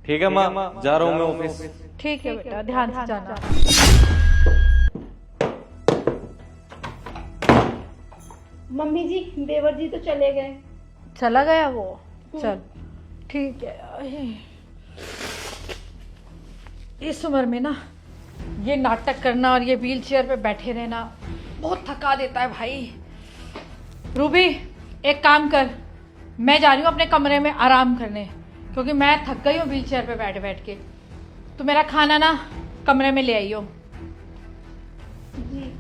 ठीक है माँ, जा रहा हूँ मैं ऑफिस। ठीक है बेटा, ध्यान से जाना। मम्मी जी, देवर जी तो चले गए। चला गया वो? चल ठीक है। इस उम्र में ना ये नाटक करना और ये व्हील चेयर पे बैठे रहना बहुत थका देता है भाई। रूबी, एक काम कर, मैं जा रही हूँ अपने कमरे में आराम करने, क्योंकि मैं थक गई हूँ व्हील चेयर पे बैठ बैठ के। तो मेरा खाना ना कमरे में ले आइयो। जी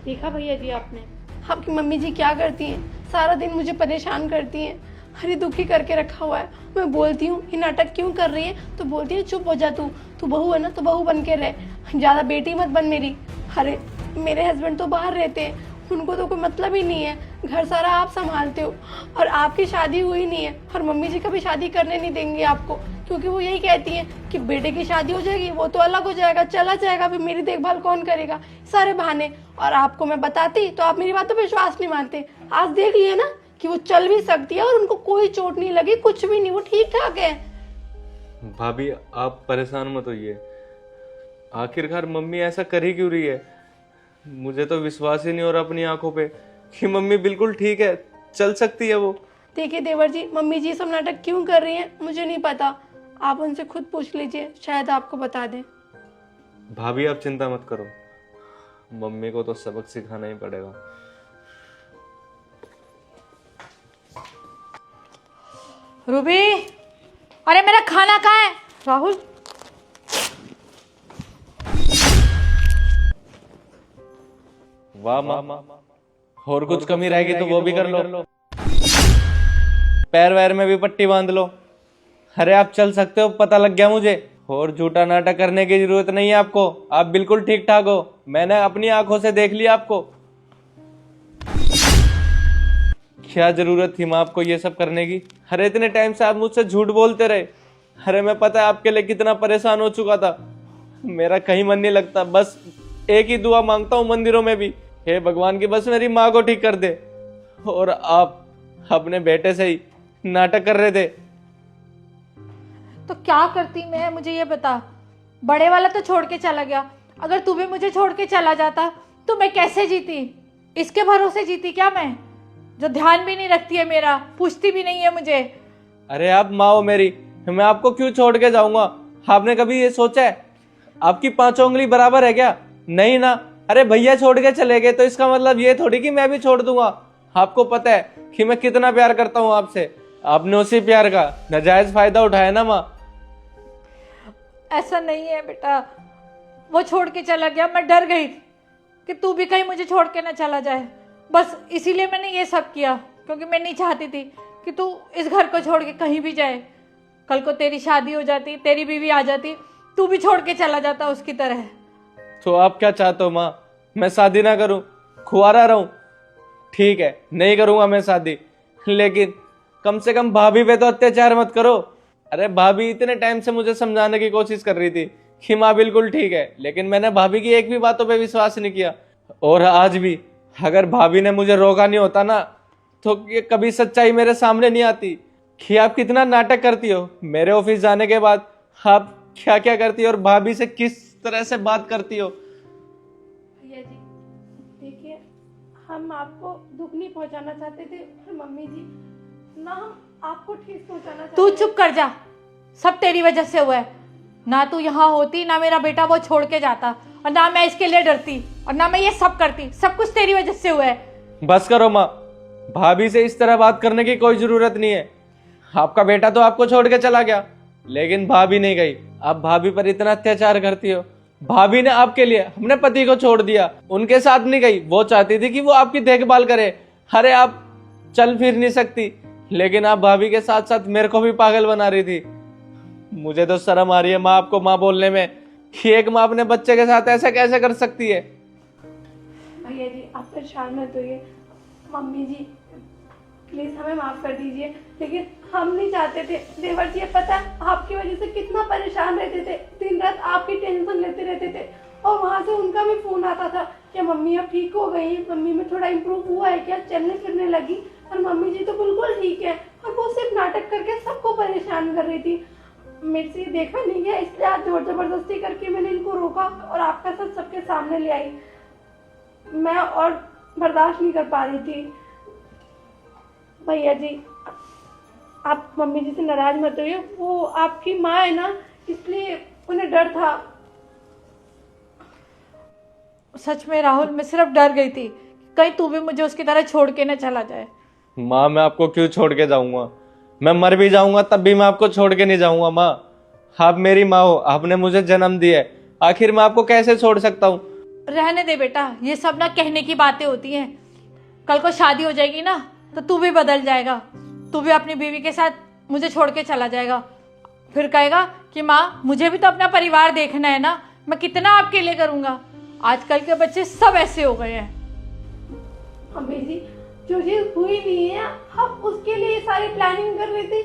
देखा भैया जी आपने, आपकी मम्मी जी क्या करती हैं, सारा दिन मुझे परेशान करती हैं, हरी दुखी करके रखा हुआ है। मैं बोलती हूँ ये नाटक क्यों कर रही है तो बोलती है चुप हो जा, तू बहू है ना तो बहू बन के रह, ज़्यादा बेटी मत बन मेरी। अरे मेरे हस्बैंड तो बाहर रहते हैं, उनको तो कोई मतलब ही नहीं है, घर सारा आप संभालते हो और आपकी शादी हुई नहीं है और मम्मी जी कभी शादी करने नहीं देंगे आपको, क्योंकि वो यही कहती हैं कि बेटे की शादी हो जाएगी वो तो अलग हो जाएगा, चला जाएगा, फिर मेरी देखभाल कौन करेगा, सारे बहाने। और आपको मैं बताती तो आप मेरी बातों पर विश्वास नहीं मानते। आज देख लिए ना कि वो चल भी सकती है और उनको कोई चोट नहीं लगी, कुछ भी नहीं, वो ठीक ठाक है। भाभी आप परेशान मत होइए, आखिरकार मम्मी ऐसा कर ही क्यों रही है? मुझे तो विश्वास ही नहीं हो रहा अपनी आंखों पे कि मम्मी बिल्कुल ठीक है, चल सकती है वो। देखिए देवर जी, मम्मी जी सब नाटक क्यों कर रही हैं मुझे नहीं पता, आप उनसे खुद पूछ लीजिए, शायद आपको बता दें। भाभी आप चिंता मत करो, मम्मी को तो सबक सिखाना ही पड़ेगा। रूबी, अरे मेरा खाना कहाँ है? राहुल, वाह माँ, और कुछ कमी रहेगी तो वो भी कर लो, पैर वैर में भी पट्टी बांध लो। अरे आप चल सकते हो, पता लग गया मुझे, और झूठा नाटक करने की जरूरत नहीं है आपको, आप बिल्कुल ठीक ठाक हो, मैंने अपनी आंखों से देख लिया आपको। क्या जरूरत थी माँ आपको ये सब करने की? अरे इतने टाइम से आप मुझसे झूठ बोलते रहे, अरे मैं पता है आपके लिए कितना परेशान हो चुका था, मेरा कहीं मन नहीं लगता, बस एक ही दुआ मांगता हूँ मंदिरों में भी, हे भगवान की बस मेरी माँ को ठीक कर दे। और आप अपने बेटे से ही नाटक कर रहे थे। तो क्या करती मैं, मुझे ये बता। बड़े वाला तो छोड़ के चला गया, अगर तू भी मुझे छोड़ के चला जाता तो मैं कैसे जीती? इसके भरोसे जीती क्या मैं, जो ध्यान भी नहीं रखती है मेरा, पूछती भी नहीं है मुझे। अरे आप माँ हो मेरी, मैं आपको क्यों छोड़ के जाऊंगा? आपने कभी ये सोचा है आपकी पांचों उंगली बराबर है क्या? नहीं ना। अरे भैया छोड़ के चले गए तो इसका मतलब ये थोड़ी कि मैं भी छोड़ दूंगा। आपको पता है कि मैं कितना प्यार करता हूँ आपसे, आपने उसी प्यार का नाजायज फायदा उठाया ना माँ। ऐसा नहीं है बेटा, वो छोड़ के चला गया, मैं डर गई कि तू भी कहीं मुझे छोड़ के ना चला जाए, बस इसीलिए मैंने ये सब किया, क्योंकि मैं नहीं चाहती थी कि तू इस घर को छोड़ के कहीं भी जाए। कल को तेरी शादी हो जाती, तेरी बीवी आ जाती, तू भी छोड़ के चला जाता उसकी तरह। तो आप क्या चाहते हो माँ, मैं शादी ना करूं, खुआरा रहूं? ठीक है नहीं करूंगा मैं शादी, लेकिन कम से कम भाभी पे तो अत्याचार मत करो। अरे भाभी इतने टाइम से मुझे समझाने की कोशिश कर रही थी कि माँ बिल्कुल ठीक है, लेकिन मैंने भाभी की एक भी बातों पे विश्वास नहीं किया। और आज भी अगर भाभी ने मुझे रोका नहीं होता ना तो ये कभी सच्चाई मेरे सामने नहीं आती कि आप कितना नाटक करती हो। मेरे ऑफिस जाने के बाद आप क्या क्या करती हो और भाभी से किस तरह से बात करती हो। भैया जी देखिए, हम आपको दुख नहीं पहुंचाना चाहते थे और मम्मी जी ना हम आपको ठेस पहुंचाना चाहते तू चुप कर जा, सब तेरी वजह से हुआ है। ना तू यहाँ होती, ना मेरा बेटा वो छोड़ के जाता, और ना मैं इसके लिए डरती, और ना मैं ये सब करती, सब कुछ तेरी वजह से हुआ है। बस करो माँ, भाभी से इस तरह बात करने की कोई जरूरत नहीं है। आपका बेटा तो आपको छोड़ के चला गया, लेकिन भाभी नहीं गई। आप भाभी पर इतना अत्याचार करती हो। भाभी ने आपके लिए अपने पति को छोड़ दिया, उनके साथ नहीं गई, वो चाहती थी कि वो आपकी देखभाल करे। अरे आप चल फिर नहीं सकती, लेकिन आप भाभी के साथ साथ मेरे को भी पागल बना रही थी। मुझे तो शर्म आ रही है माँ आपको माँ बोलने में कि एक माँ अपने बच्चे के साथ ऐसा कैसे कर सकती है। भैया जी आप परेशान मत होइए, मम्मी जी प्लीज हमें माफ कर दीजिए, लेकिन हम नहीं चाहते थे। देवर जी पता है आपकी वजह से कितना परेशान रहते थे, दिन रात आपकी टेंशन लेते रहते थे, और वहाँ से उनका भी फोन आता था कि मम्मी अब ठीक हो गई, मम्मी में थोड़ा इम्प्रूव हुआ है क्या, चलने फिरने लगी, और मम्मी जी तो बिल्कुल ठीक है, और वो सिर्फ नाटक करके सबको परेशान कर रही थी। मेरे से ये देखा नहीं गया, इसलिए आज जोर जबरदस्ती करके मैंने इनको रोका और आपका सच सबके सामने ले आई। मैं और बर्दाश्त नहीं कर पा रही थी। भैया जी, आप मम्मी जी से नाराज मत होइए, वो आपकी माँ है ना, इसलिए उन्हें डर था। सच में राहुल, मैं सिर्फ डर गई थी कहीं तू भी मुझे उसकी तरह छोड़ के न चला जाए। माँ मैं आपको क्यों छोड़ के जाऊंगा? मैं मर भी जाऊंगा तब भी मैं आपको छोड़ के नहीं जाऊंगा माँ। आप मेरी माँ हो, आपने मुझे जन्म दिया है, आखिर मैं आपको कैसे छोड़ सकता हूँ? रहने दे बेटा, ये सब ना कहने की बातें होती हैं। कल को शादी हो जाएगी ना तो तू भी बदल जाएगा, तू भी अपनी बीवी के साथ मुझे छोड़ के चला जाएगा। फिर कहेगा कि माँ मुझे भी तो अपना परिवार देखना है ना, मैं कितना आपके लिए करूँगा। आजकल के बच्चे सब ऐसे हो गए हैं। मम्मी जी, जो चीज हुई नहीं है आप उसके लिए सारी प्लानिंग कर रही थी।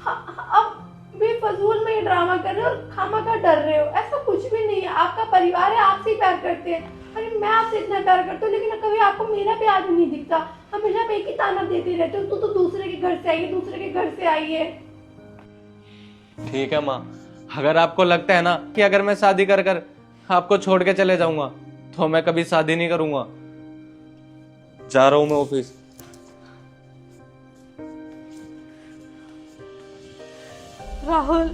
अब बेफजूल में ये ड्रामा कर रहे हो और खामखा डर रहे हो। ऐसा कुछ भी नहीं है, आपका परिवार है, आपसे ही प्यार करते हैं। अरे मैं आपसे इतना प्यार करती हूँ, लेकिन कभी आपको मेरा प्यार नहीं दिखता। हमेशा आप एक ही ताना देते रहते हो, तू तो दूसरे के घर से आई है, दूसरे के घर से आई है। ठीक है माँ, अगर आपको लगता है ना कि अगर मैं शादी कर कर आपको छोड़ के चले जाऊंगा तो मैं कभी शादी नहीं करूंगा। जा रहा हूं मैं ऑफिस। राहुल,